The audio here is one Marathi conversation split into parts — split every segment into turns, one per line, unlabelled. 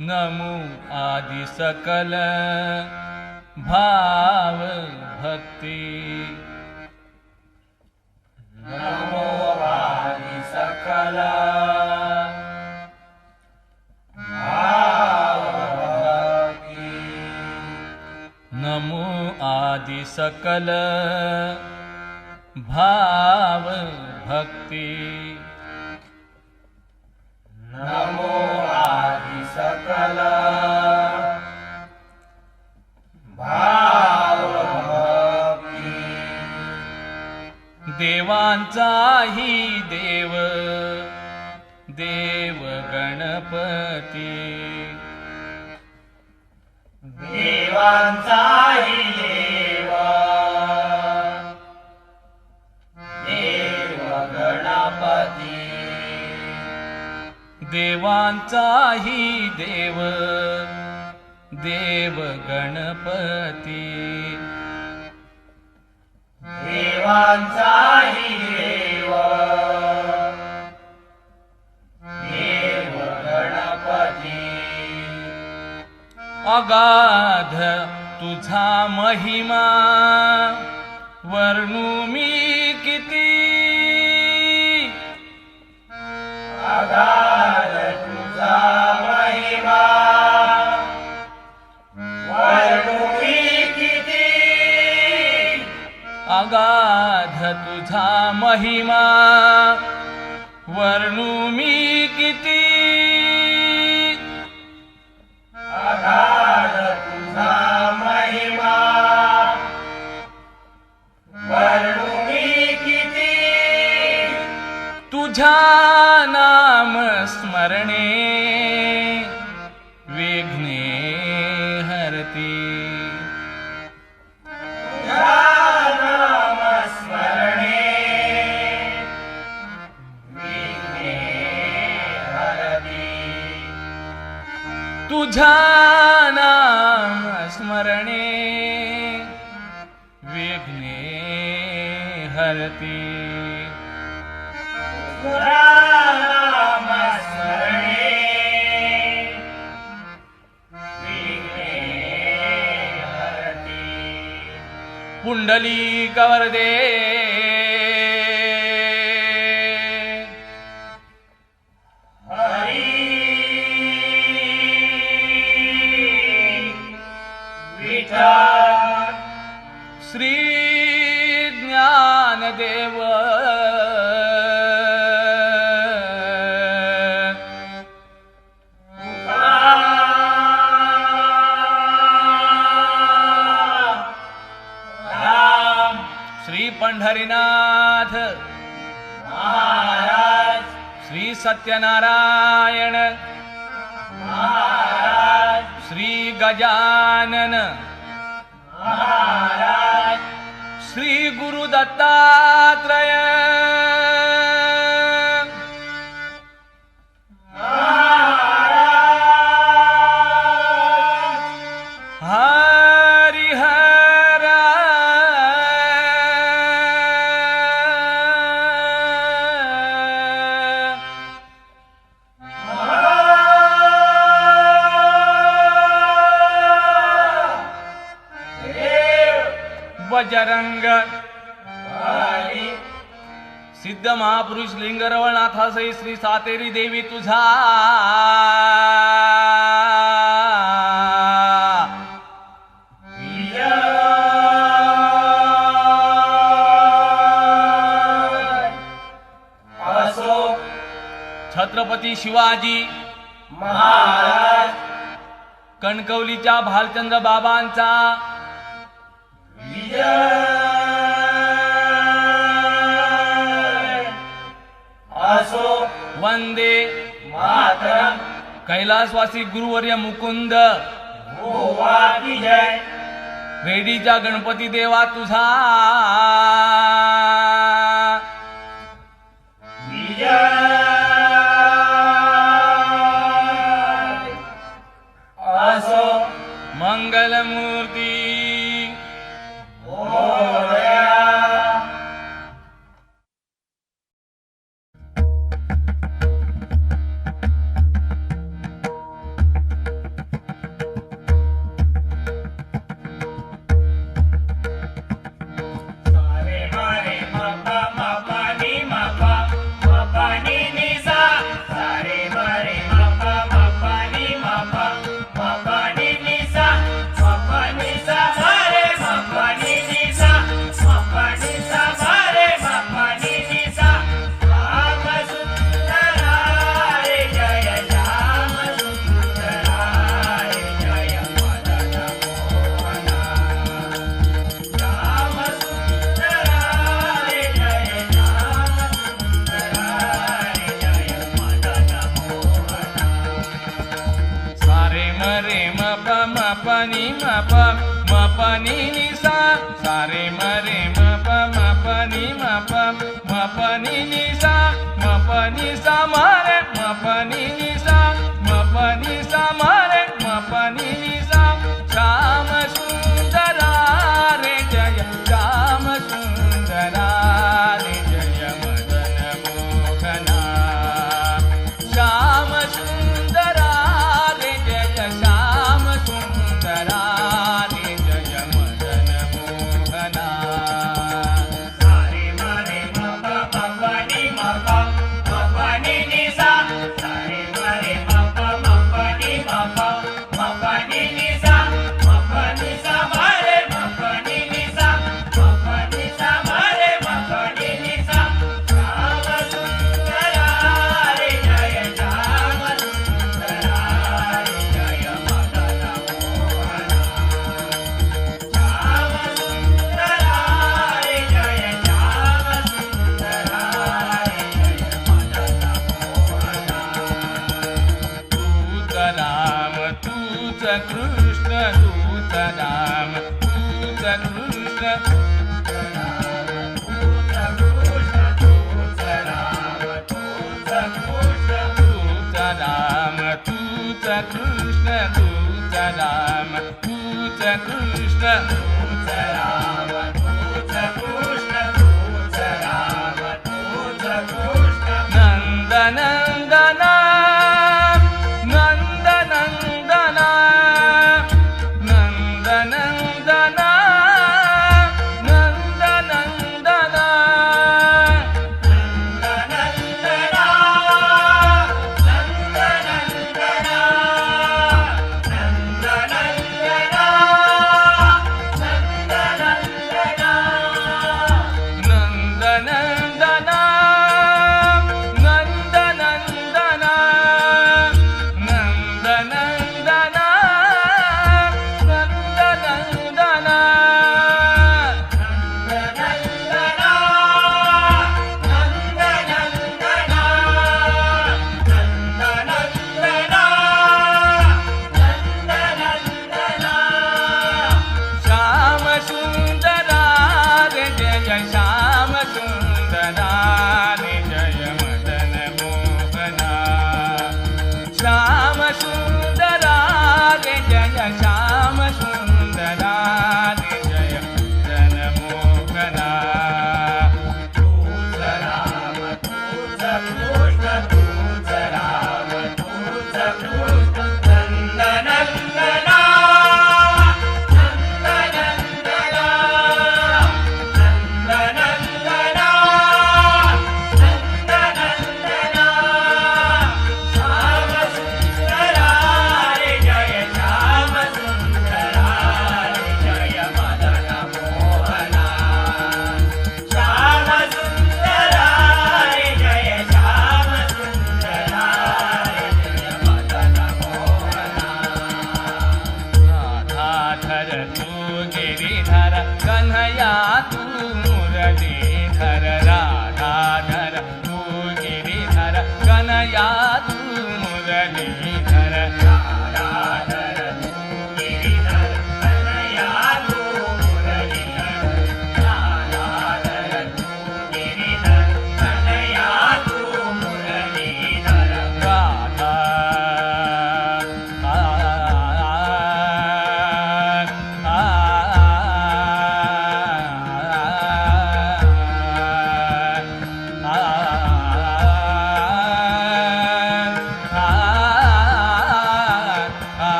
नमो आदि सकल भाव भक्ति।
नमो आदि सकल भाव भक्ति।
नमो आदि सकल भाव भक्ति।
नमो आदि सकल भाव भक्ति।
देवांचाही देव देव गणपती।
देवांचाही देव देव गणपती।
देवांचाही देव देव गणपती।
देवांचाही देव देव गणपती।
अगाध तुझा महिमा वर्णू मी किती।
अगाध तुझा महिमा वर्णू मी किती।
अगाध तुझा महिमा वर्णू मी किती।
अगाध तुझा महिमा वर्णू मी किती।
तुझ्या नाम स्मरणे विघ्ने हरती।
तुझ्या नाम स्मरणे विघ्ने हरती।
तुझ्या नाम स्मरणे विघ्ने हरती।
तुझ्या नाम स्मरणे विघ्ने हरती।
पुंडलिक वरदे
हरी विठ्ठल।
श्री ज्ञानदेव श्री पंढरीनाथ
महाराज।
श्री सत्यनारायण
महाराज।
श्री गजानन
महाराज।
श्री गुरु दत्तात्रय हरिहर बजरंग
हरी
सिद्ध महापुरुष लिंगरवळनाथासही श्री सातेरी देवी तुझा
असो।
छत्रपती शिवाजी
महाराज।
कणकवलीच्या भालचंद्र बाबांचा
विजय असो।
वंदे
मातरम।
कैलासवासी गुरुवर्य मुकुंद
गोवा की जय।
रेडीचा गणपती देवा तुझा
असो
मंगलमूर्ती
मोरया सारे मारे मपा मपा नी मपा नी नी सा सारे मारे मपा नी नी सा नी सा मारे नी नी सा मारे नी नी सा श्याम सुंदरा रे जय श्याम सुंदरा रे जय मदन मोहना श्याम सुंदरा रे जय श्याम सुंदरा रे जय मदन मोहना
सारे मरे मप नी मप नी नी सा सारे मरे मप नी नी सा नी सा मारे नी नी सा मारे नी नी सा श्याम सुंदरा रे जय श्याम सुंदरा रे जय मदन मोहना श्याम सुंदरा रे जय श्याम सुंदरा रे जय मदन मोहना
सारे मारे मपा नी नी सा सारे मारे मपा नी नी सा नी सा मारे नी नी सा मारे नी नी सा श्याम सुंदरा रे जय श्याम सुंदरा रे जय मदन मोहना श्याम सुंदरा रे जय श्याम सुंदरा रे जय मदन मोहना
तूच राम तूच कृष्ण तूच राम तूच कृष्ण तूच राम तूच कृष्ण तूच राम तूच कृष्ण नंद नंदन नंद नंदन नंद नंदन नंद नंदन नंदनंदन नंदनंदन नंदनंदन नंदनंदन श्याम सुंदरा रे जय श्याम सुंदरा रे जय मदन मोहना श्याम सुंदरा रे जय श्याम सुंदरा रे जय मदन मोहना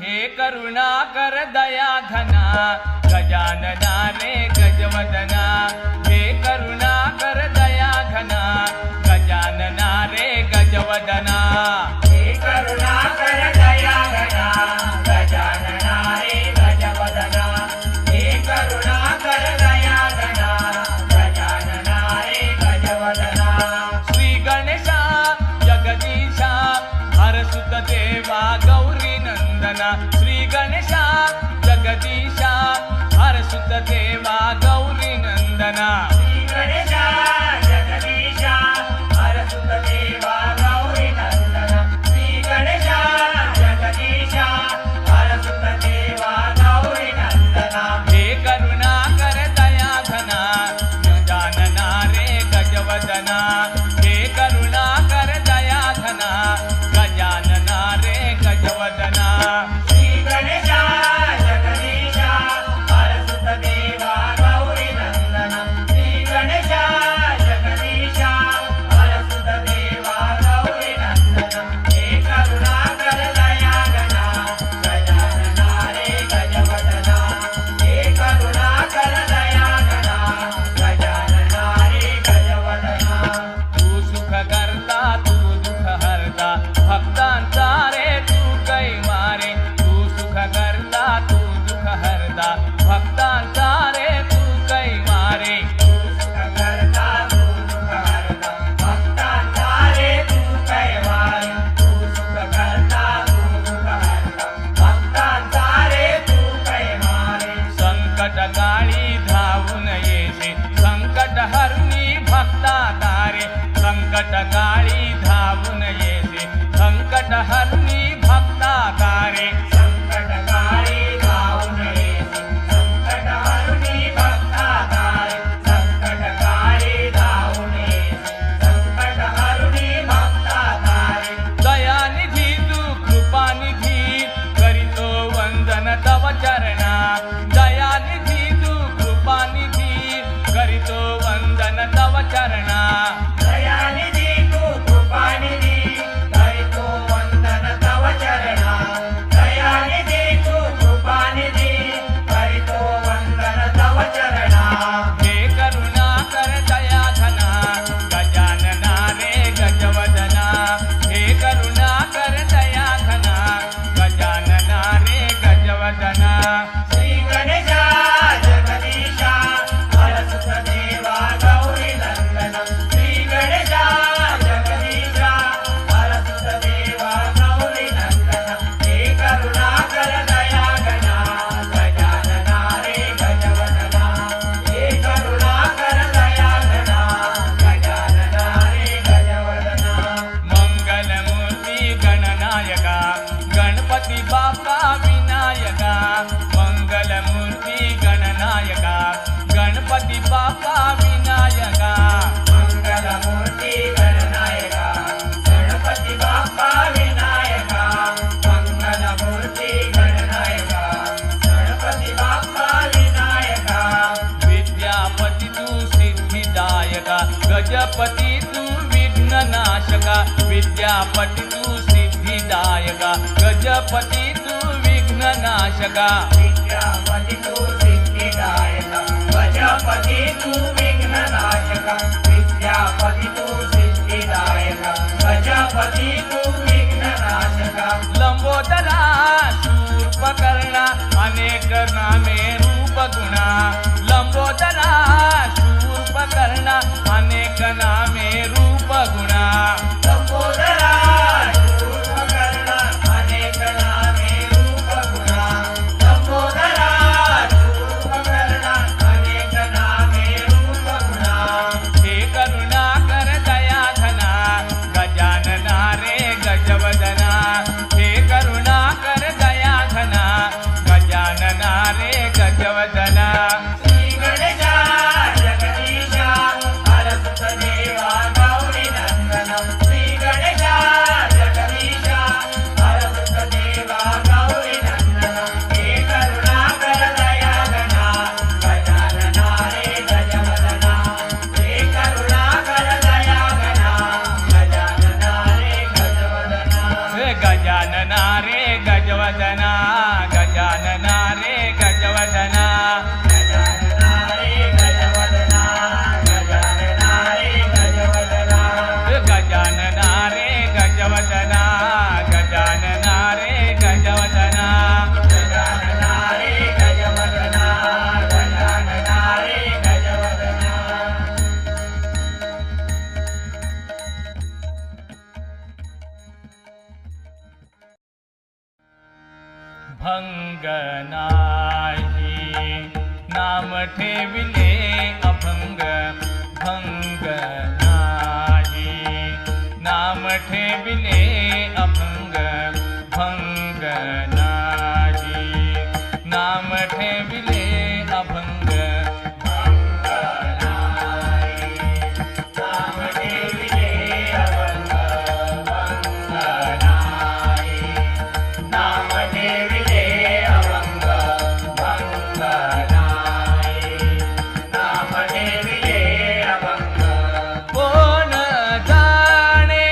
हे करुणाकर दया घना गजानना रे गजवदना हे करुणाकर दया घना गजानना रे गजवदना
हे करुणाकर दया घना गजानना रे गजवदना हे करुणाकर दया घना गजानना रे गजवदना
श्री गणेशा जगदीशा हरसुत देवा गौरी नंदना श्री गणेशा जगदीशा हरसुत देवा गौरी नंदना
श्री गणेशा जगदीशा हरसुत देवा गौरी नंदना श्री गणेशा जगदीशा हरसुत देवा गौरी नंदना
हे करुणाकर दया घना गजानना रे गजवदना हे करुणाकर दया घना गजानना रे गजवदना
श्री गणेशा जगदीशा हरसुत देवा गौरी नंदना श्री गणेशा जगदीशा हरसुत देवा गौरी नंदना हे करुणाकर दया घना गजानना रे गजवदना हे करुणाकर दया घना गजानना रे गजवदना
तू सुख करता तू दुःख हरता भक्तांचा रे तू कै मारे तू सुख करता तू दुःख हरता भक्तांचा रे तू कै मारे
सुख करता तू दुःख हरता भक्तांचा रे तू कैवार तू सुख करता तू दुःख हरता भक्तांचा रे तू कैवारे
संकट काळी धावून येसे संकट हरणी भक्ता तारे संकट काळी धावून येसे संकट हरणी भक्ता तारे
संकट काळी धावून येते संकट हरुणी भक्ता तारे संकट काळी धावून येते संकट हरुणी भक्ता तारे
दयानिधी तू कृपानिधी करीतो वंदन तव चरणा दयानिधी तू कृपानिधी करीतो वंदन तव चरणा
दयानिधी तू कृपानिधी करितो वंदन तव चरणा दयानिधी तू कृपानिधी करितो वंदन तव चरणा
हे करुणाकर दया घना गजानना रे गजवदना हे करुणाकर दया घना गजानना रे गजवदना
श्री गणेशा जगदीशा हरसुत देवा गौरी नंदना श्री गणेशा जगदीशा हरसुत देवा गौरी नंदना हे करुणाकर दया घना गजानना रे गजवदना हे करुणाकर दया घना गजानना रे गजवदना
मंगलमूर्ती गणनायका गणपती बाप्पा विनायका मंगलमूर्ती गणनायका गणपती बाप्पा विनायका
मंगलमूर्ती गणनायका गणपती बाप्पा विनायका मंगलमूर्ती गणनायका गणपती बाप्पा विनायका
विद्यापती तू सिद्धिदायका गजपती तू विघ्ननाशका विद्यापती तू सिद्धिदायका गजपती तू विघ्ननाशका
विद्यापति तू सिद्धिदायका गजपति तू विघ्ननाशका विद्यापति तू सिद्धिदायका गजपति तू विघ्ननाशका
लंबोदरा शूर्पकर्णा अनेक नामे रूप गुणा लंबोदरा शूर्पकर्णा अनेक नामे रूप गुणा
लंबोदरा शूर्पकर्णा अनेक नामे रूप गुणा लंबोदरा शूर्पकर्णा अनेक नामे रूप गुणा
हे करुणाकर दया घना गजानना रे गजवदना हे करुणाकर दया घना गजानना रे गजवदना
श्री
गजानना रे गजवदना
गजानना रे गजवदना गजानना रे गजवदना
गजानना रे गजवदना गजानना रे गजवदना
गजानना रे गजवदना गजानना रे गजवदना
भंग नाही नाम ठेविले अभंग भंग नाही नाम ठेविले अभंग भंग नाही नाम ठेविले अभंग
नाम ठेविले अभंग भंग नाही नाम ठेविले अभंग भंग नाही नाम ठेविले अभंग
कोण जाणे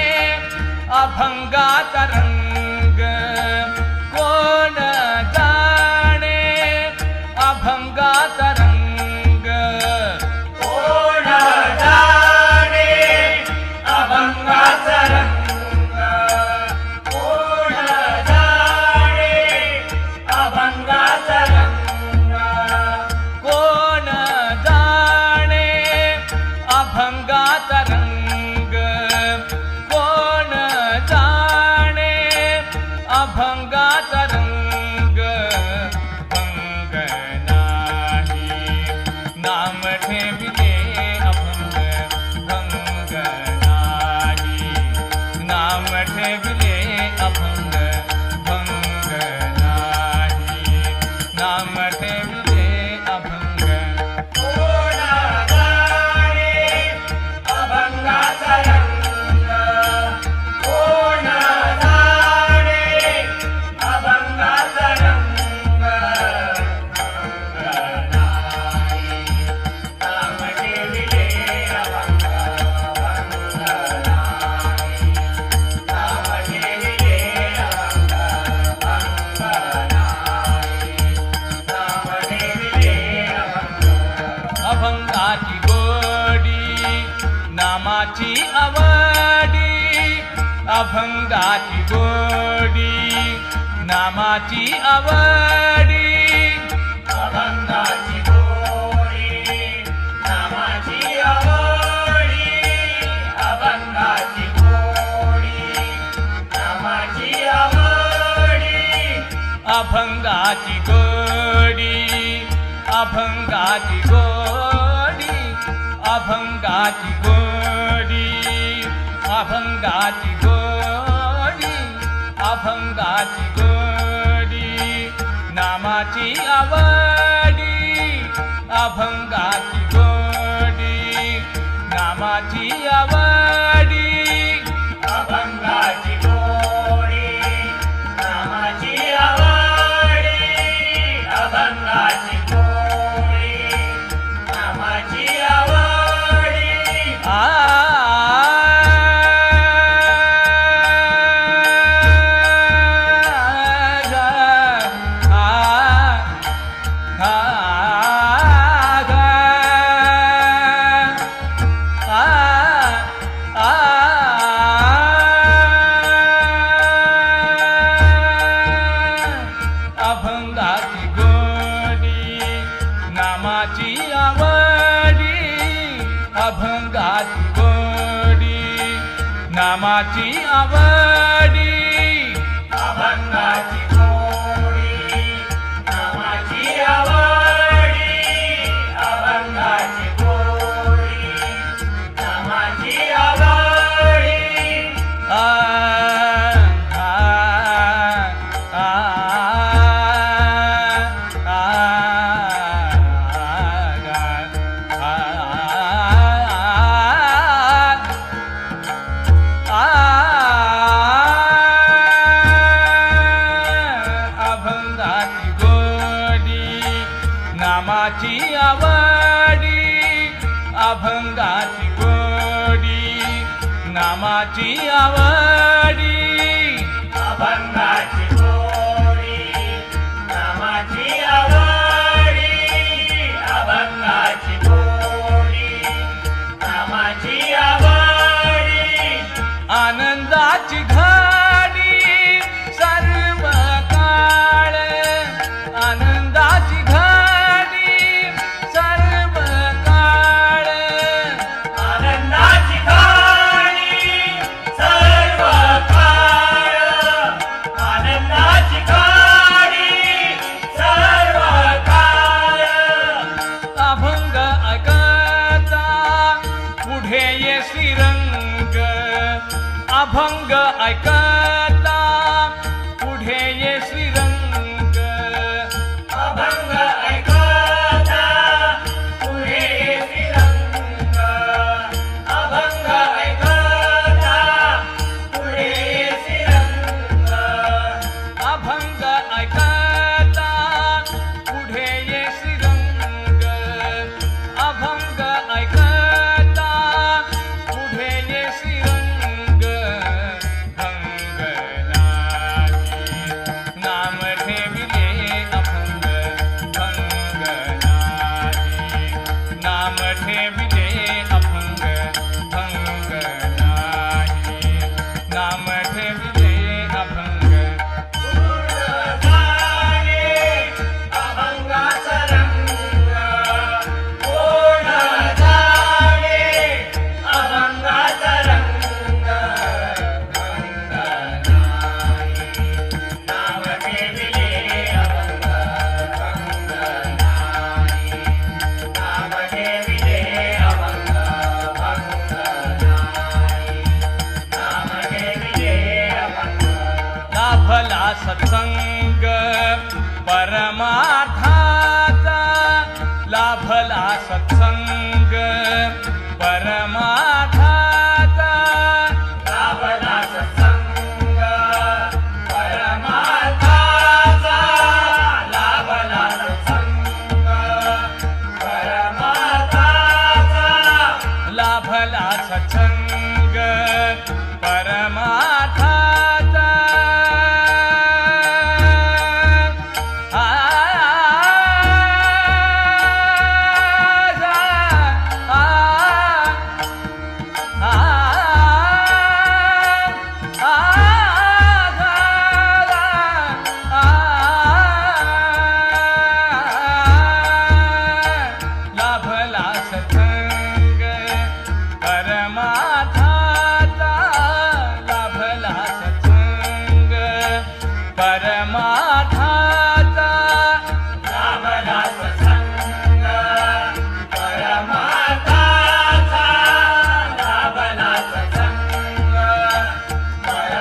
अभंगात रंग कोण जाणे अभंगात रंग
कोण जाणे अभंगाचा रंग कोण जाणे अभंगाचा रंग
कोण जाणे अभंगात रंग कोण जाणे अभंगात रंग भंग नाही नाम ठेविले अभंग भंग नाही नाम ठेविले अभंग भंग नाही नाम ठेविले अभंग
कोण जाणे अभंगाचा रंग कोण जाणे अभंगाचा रंग भंग नाही नाम ठेविले अभंग भंग नाही नाम ठेविले अभंग भंग नाही नाम ठेविले अभंग
अभंगाची गोडी नामाची आवडी अभंगाची गोडी नामाची आवडी
अभंगाची गोडी नामाची आवडी अभंगाची गोडी नामाची आवडी
अभंगाची गोडी अभंगाची गोडी अभंगाची गोडी अभंगाची गोडी अभंगाची गोडी नामाची आवडी अभंगाची गोडी नामाची आवडी
अभंगाची गोडी नामाची आवडी अभंगाची गोडी नामाची आवडी
आ अभंगाची गोडी नामाची आवडी अभंगाची गोडी नामाची आवडी
अभंगाची गोडी नामाची आवडी अभंगाची गोडी नामाची आवडी
आ नामाची आवडी अभंगाची गोडी नामाची आवडी
अभंगाची गोडी नामाची
ऐकता पुढे ये श्रीरंग
अभंग ऐकता पुढे श्रीरंग अभंग ऐकता पुढे श्रीरंग
अभंग ऐकता पुढे ये श्रीरंग अभंग ऐकता पुढे ये श्रीरंग भंग नाही नाम ठेविले अभंग भंग नाही नाम ठेविले अभंग भंग नाही नाम ठेविले अभंग
जाणे अभंगाचा रंग कोण जाणे अभंगाचा रंग भंग नाही नाम ठेविले अभंग भंग नाही नाम ठेविले अभंग भंग नाही नाम ठेविले अभंग
लाभला सत्संग परमार्थाचा लाभला सत्संग परमार्थाचा
लाभला सत्संग परमार्थाचा लाभला सत्संग परमार्थाचा
लाभला सत्संग परमार्थाचा आ, आ, आ, लाभला सत्संग परमार्थाचा लाभला सत्संग परमार्थाचा
लाभला सत्संग परमार्थाचा लाभला सत्संग परमार्थाचा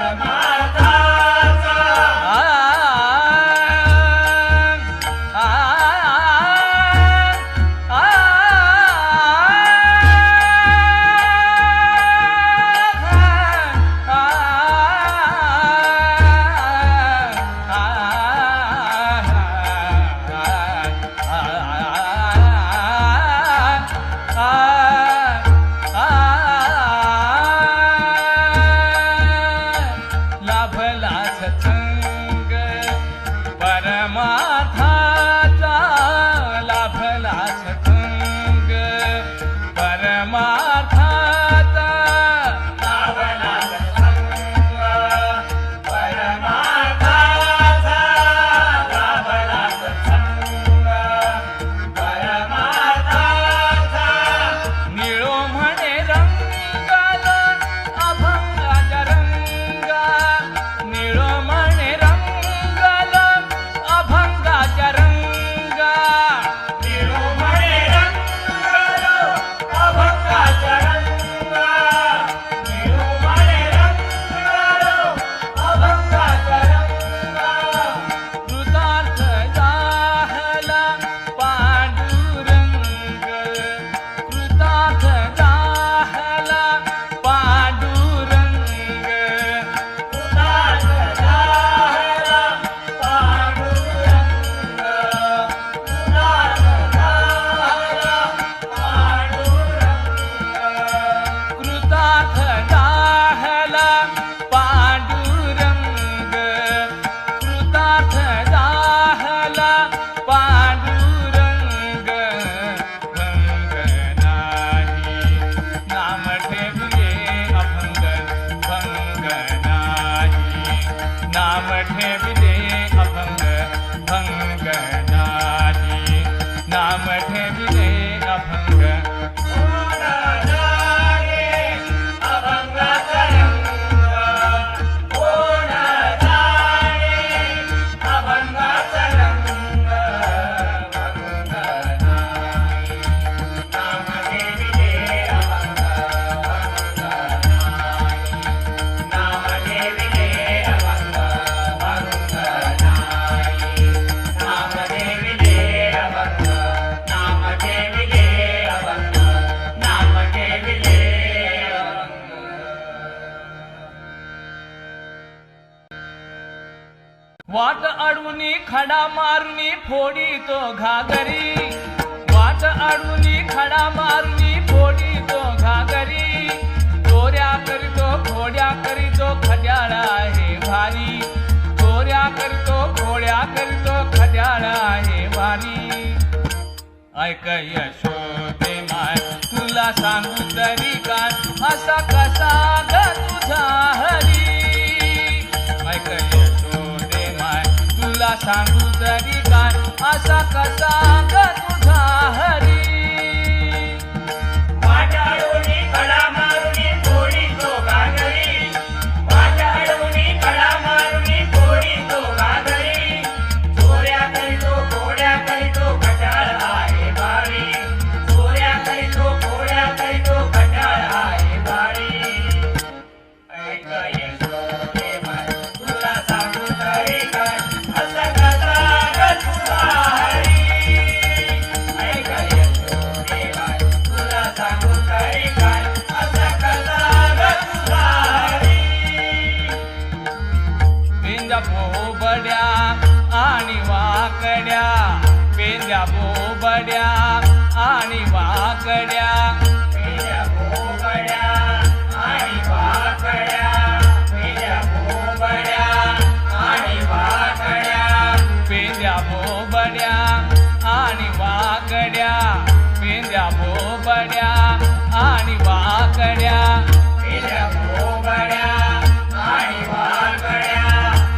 लाभला सत्संग परमार्थाचा लाभला सत्संग परमार्थाचा
लाभला सत्संग परमार्थाचा लाभला सत्संग परमार्थाचा
निळो म्हणे रंगाल अभंगाच्या रंगा निळो म्हणे रंगाल अभंगाच्या वाट अडवूनी खडा मारुनी फोडी तो घागरी, वाट अडवूनी खडा मारुनी फोडी तो घागरी, चोऱ्या करीतो खोड्या करीतो खड्याळ आहे भारी, चोऱ्या करीतो खोड्या करीतो खड्याळ आहे भारी. ऐक यशोदे माय तुला सांगू तरी काय असा कसा ग तुझा हरी. ऐक यशोदे माय तुला सांगू तरी काय असा कसा ग तुझा हरी.
वाट अडवूनी खडा मारुनी फोडी तो घागरी, वाट अडवूनी खडा मारुनी फोडी तो घागरी, चोऱ्या करीतो खोड्या करीतो खड्याळ आहे भारी, चोऱ्या करीतो खोड्या करीतो खड्याळ आहे भारी. ऐक यशोदे माय तुला सांगू तरी काय असा कसा ग तुझा हरी. ऐक यशोदे माय तुला सांगू तरी काय असा कसा ग तुझा हरी.
पेंद्या बोबड्या आणि वाकड्या, पेंद्या बोबड्या आणि वाकड्या,
पेंड्या बोबड्या आणि वाकड्या, पेंड्या बोबड्या आणि वाकड्या,
पेंद्या बोबड्या आणि वाकड्या, पेंद्या बोबड्या आणि वाकड्या.
पेंड्या बोबड्या आणि वाकड्या,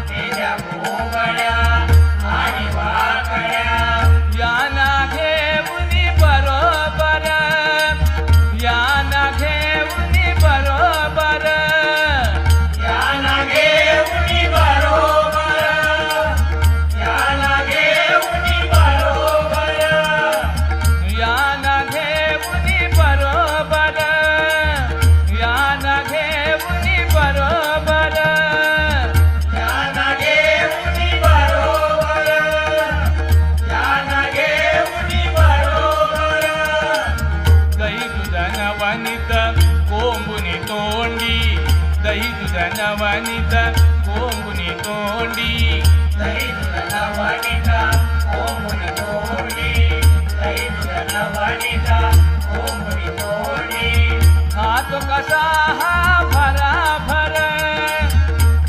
पेंड्या बोबड्या आणि वाकड्या.
याना घेऊनी बरोबर, याना घेऊनी बरोबर,
याना घेऊनी बरोबर, याना घेऊनी बरोबर,
याना घेऊनी बरोबर, याना घेऊनी बरोबर.
याना घेऊनी बरोबर, याना घेऊनी बरोबर.
दही दूध नवनीत कोंबुनी तोंडी, दही दूध नवनीत कोंबुनी तोंडी,
दही दूध नवनीता कोंबुनी तोंडी, दही दूध नवनीता कोंबुनी तोंडी.
खातो कसा हा भरा भर,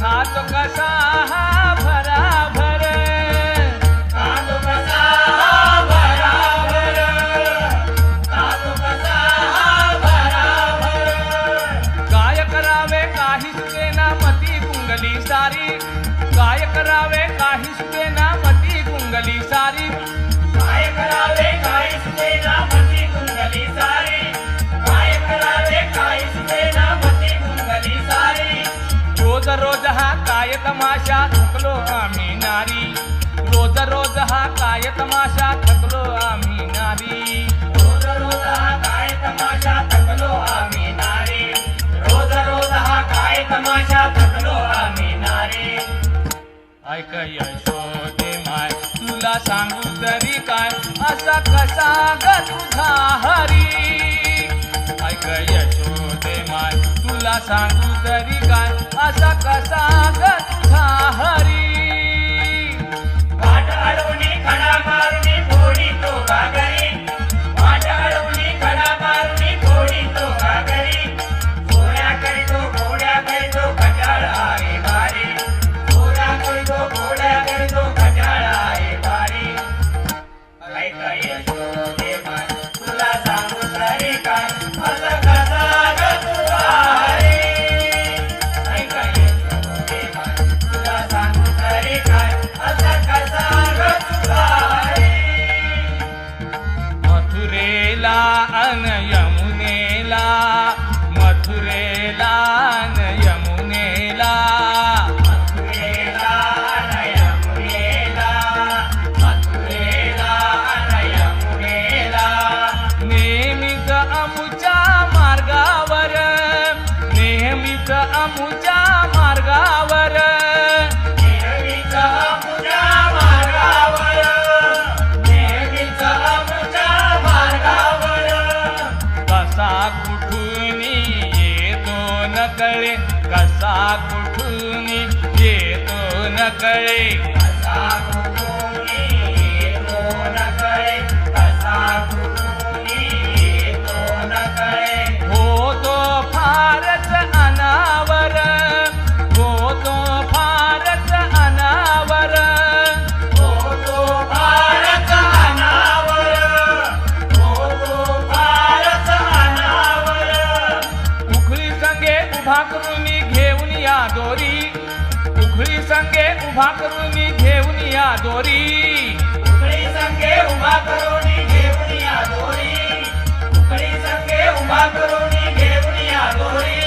खातो कसा हा भरा भर,
कातो कसा बराबर, कातो कसा बराबर.
काय करावे काही सुचेना मती गुंगली सारी, काय करावे काही सुचेना मती गुंगली सारी.
काय करावे काय सुचेना मती गुंगली सारी, काय करावे काय सुचेना मती गुंगली सारी.
रोज रोज हा काय तमाशा थकलो आम्ही नारी, रोज रोज हा काय तमाशा थकलो आम्ही नारी.
रोज रोज हा काय तमाशा थकलो आम्ही नारी, रोज रोज हा काय तमाशा थकलो आम्ही नारी.
ऐक यशोदे माय तुला सांगू तरी काय असा कसा ग तुझा हरी. ऐक यशोदे माय तुला सांगू तरी काय असा कसा ग तुझा हरी.
वाट अडवूनी खडा मारुनी फोडी तो घागरी, वाट अडवूनी खडा मारुनी फोडी तो घागरी, चोऱ्या करीतो खोड्या करीतो खड्याळ आहे भारी, चोऱ्या करीतो खोड्या करीतो खड्याळ आहे भारी. ऐक यशोदे माय तुला सांगू तरी काय असा कसा ग तुझा हरी. ऐक यशोदे माय तुला सांगू तरी काय असा कसा ग तुझा हरी.
मथुरेला अन यमुनेला, मथुरेला अन यमुनेला,
मथुरेला अनया मुनेला, मथुरेला अनया मुनेला.
नेहमीच अमुच्या मार्गावर, नेहमीच अमुच्या मार्गावर,
नेहमीचा अमुच्या मार्गावर, नेहमीचा अमुच्या मार्गावर.
कसा कुठून येतो न कळे, कसा कुठून येतो न कळे,
कसा
उभा करून घेऊन या दोरी,
उकळी संगे उभा करून घेऊन या दोरी, उकळी संगे उभा करून घेऊन या दोरी.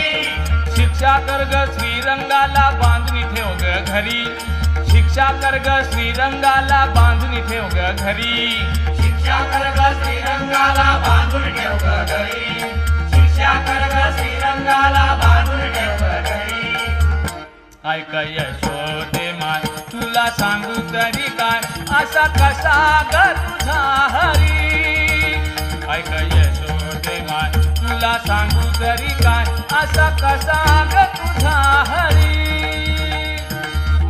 शिक्षा कर ग श्रीरंगाला बांधून ठेव ग घरी, शिक्षा कर ग श्रीरंगाला बांधून ठेव ग घरी.
शिक्षा कर ग श्रीरंगाला बांधून ठेव ग घरी, शिक्षा कर ग श्रीरंगाला बांधून ठेव ग घरी.
ऐक यशोदे माय तुला सांगू तरी काय, असा कसा ग तुझा हरी. ऐक यशोदे माय तुला सांगू तरी काय, असा कसा ग तुझा हरी.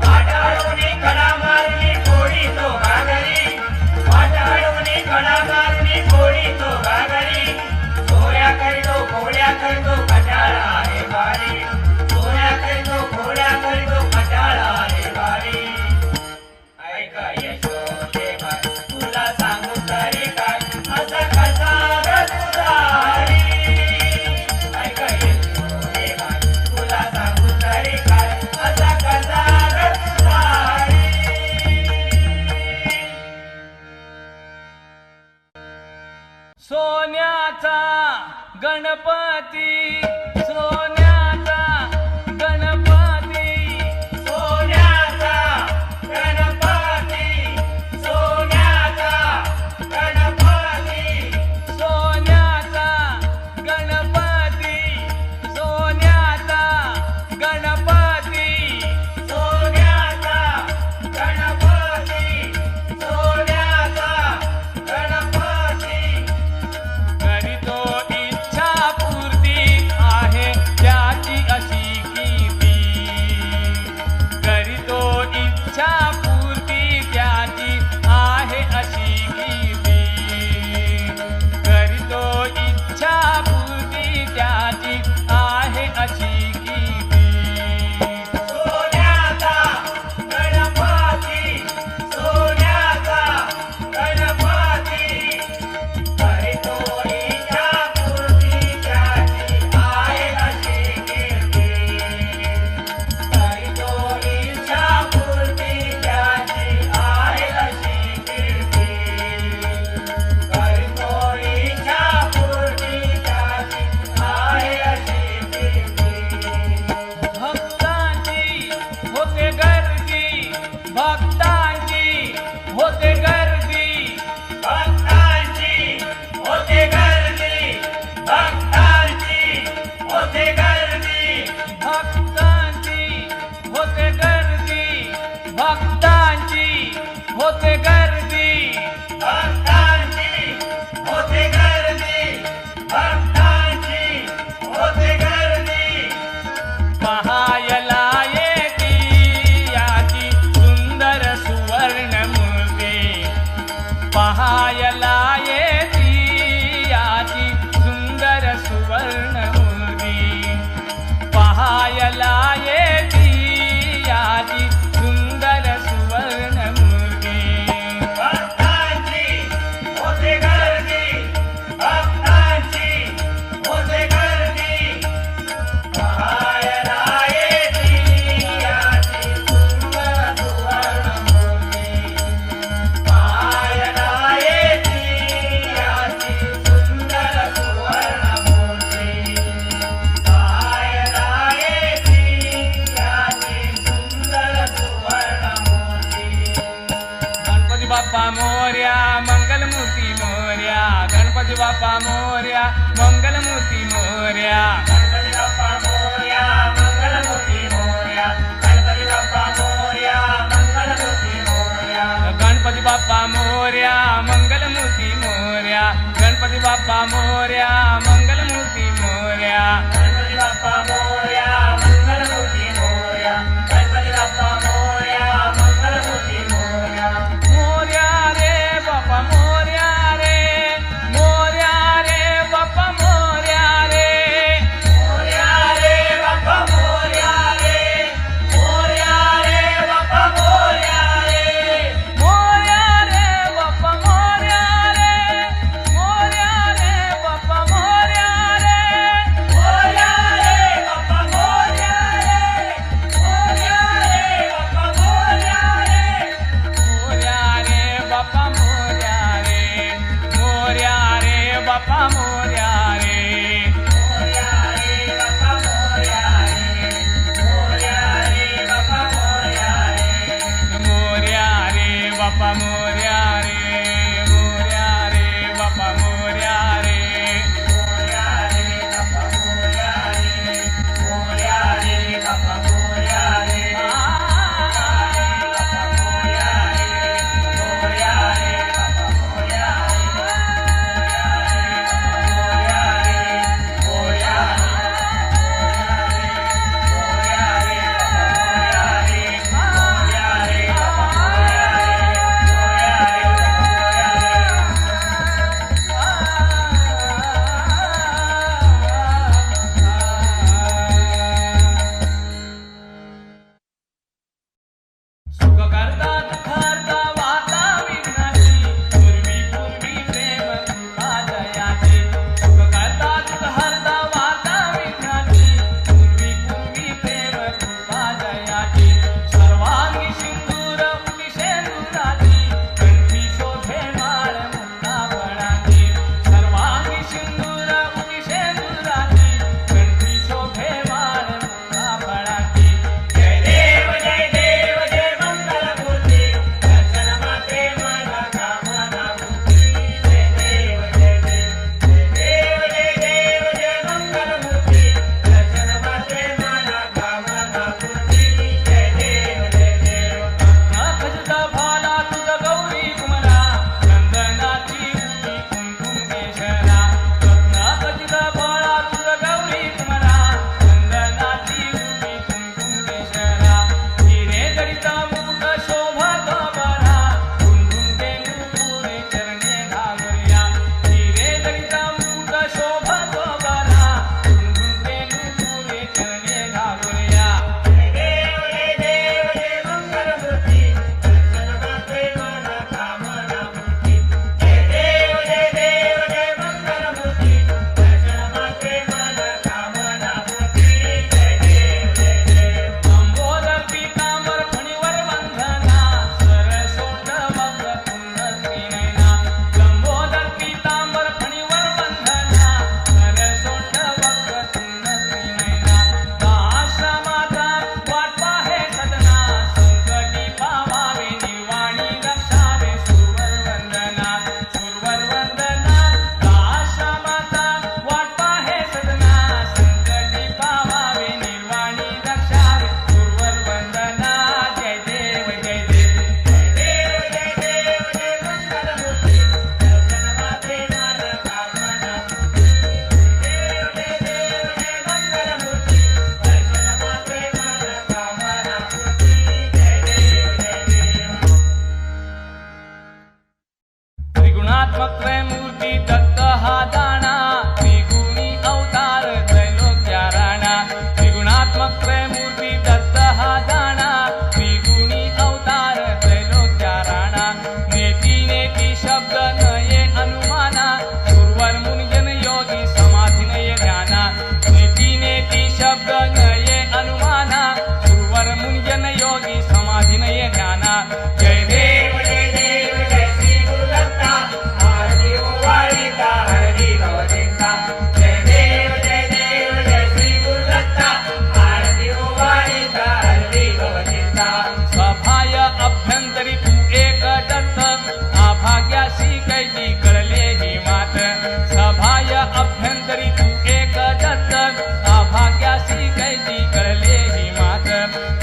वाटाळूनी कडा मारुनी कोडी तो घागरी, वाटाळूनी कडा मारुनी कोडी तो घागरी. सोऱ्या करतो घोड्या करतो कटाळा आहे भारी, सोऱ्या करतो घोड्या करतो कटाळा आहे भारी. ऐक यशोदे माय तुला सांगू तरी काय, असा कसा ग तुझा हरी. ऐक यशोदे माय तुला सांगू तरी काय, असा कसा ग तुझा हरी.
सोन्याचा गणपती, सोन्याचा गणपती,
सोन्याचा गणपती, सोन्याचा गणपती.
सोन्याचा गणपती, सोन्याचा गणपती.
सोन्याचा गणपती, सोन्याचा गणपती.
करीतो इच्छा पूर्ती आहे त्याची अशी कीर्ती, करीतो इच्छा पूर्ती त्याची आहे अशी कीर्ती, करीतो इच्छा पूर्ती त्याची आहे अशी कीर्ती.
सोन्याचा गणपती, सोन्याचा गणपती. करीतो इच्छा पूर्ती त्याची आहे अशी कीर्ती, करीतो इच्छा पूर्ती त्याची आहे अशी कीर्ती, करीतो इच्छा पूर्ती त्याची आहे अशी कीर्ती.
भक्तांची होते गर्दी, भक्तांची होते गर्दी,
भक्तांची होते गर्दी, भक्तांची होते गर्दी.
भक्तांची होते गर्दी, भक्तांची होते गर्दी.
भक्तांची होते गर्दी, भक्तांची होते गर्दी.
पहायला येती याची सुंदर सुवर्ण मूर्ती, पहायला येती याची सुंदर सुवर्ण मूर्ती, पहायला येती याची सुंदर सुवर्ण मूर्ती.
भक्तांची होते गर्दी, भक्तांची होते गर्दी. पहायला येती याची सुंदर सुवर्ण मूर्ती, पहायला येती याची सुंदर सुवर्ण मूर्ती, पहायला येती याची सुंदर सुवर्ण मूर्ती.
गणपती बाप्पा मोर्या, मंगलमूर्ती मोर्या, गणपती बाप्पा मोर्या, मंगलमूर्ती मोर्या.
गणपती बाप्पा मोरया, मंगलमूर्ती मोरया, गणपती बाप्पा मोरया, मंगलमूर्ती मोरया.
गणपती बाप्पा मोर्या, मंगलमूर्ती मोर्या, गणपती बाप्पा मोर्या, मंगलमूर्ती मोर्या.
गणपती बाप्पा मोरया, मंगलमूर्ती मोरया, गणपती बाप्पा मोरया, मंगलमूर्ती मोरया.
मोर्या रे बाप्पा मोर्या रे, मोर्या रे बाप्पा मोर्या रे.
मोरया रे बाप्पा मोरया रे, मोरया रे बाप्पा मोरया रे.
मोर्या रे बाप्पा मोर्या रे, मोर्या रे बाप्पा मोर्या रे.
मोरया रे बाप्पा
त्रिगुणात्मक त्रयमूर्ती दत्त हा जाणा त्रिगुणी अवतार त्रैलोक्या राणा त्रिगुणात्मक त्रयमूर्ती दत्त हा जाणा त्रिगुणी अवतार त्रैलोक्या राणा नेती नेती शब्द नये अनुमाना गुरुवर मुनिजन योगी समाधी नये ध्याना नेती नेती शब्द नये अनुमाना गुरुवर मुनिजन योगी समाधी नये ध्याना जय देव
जय देव जय श्री गुरुदत्ता आरती ओवाळीता हरली गवचिंता जय देव जय श्री गुरुदत्ता आरती ओवाळीता हरली गवचिंता
सभाय अभ्यंतरी तू एक दत्त आभाग्यासी कैची कळले ही मात सभाय अभ्यंतरी तू एक दत्त आभाग्यासी कैची कळले ही मात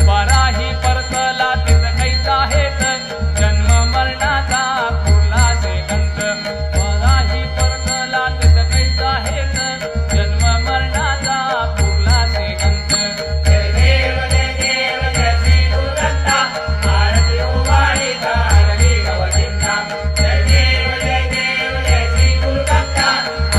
पराही परतला तिथ कैचा हेत जन्म मरणाचा पुरला से अंत पराही परतला तिथ कैचा हेत जन्म मरणाचा पुरला से अंत
जय देव जय श्री गुरुदत्ता आरती ओवाळीता हरली गवचिंता जय देव जय श्री गुरुदत्ता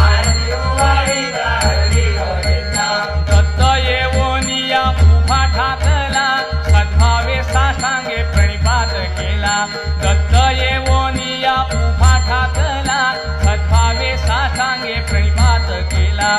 आरती ओवाळीता हरली गवचिंता
दत्त येवोनिया उभा ठाकला सद्भावे साष्टांगे प्रणिपात केला दत्त येवोनिया उभा ठाकला सद्भावे साष्टांगे प्रणिपात केला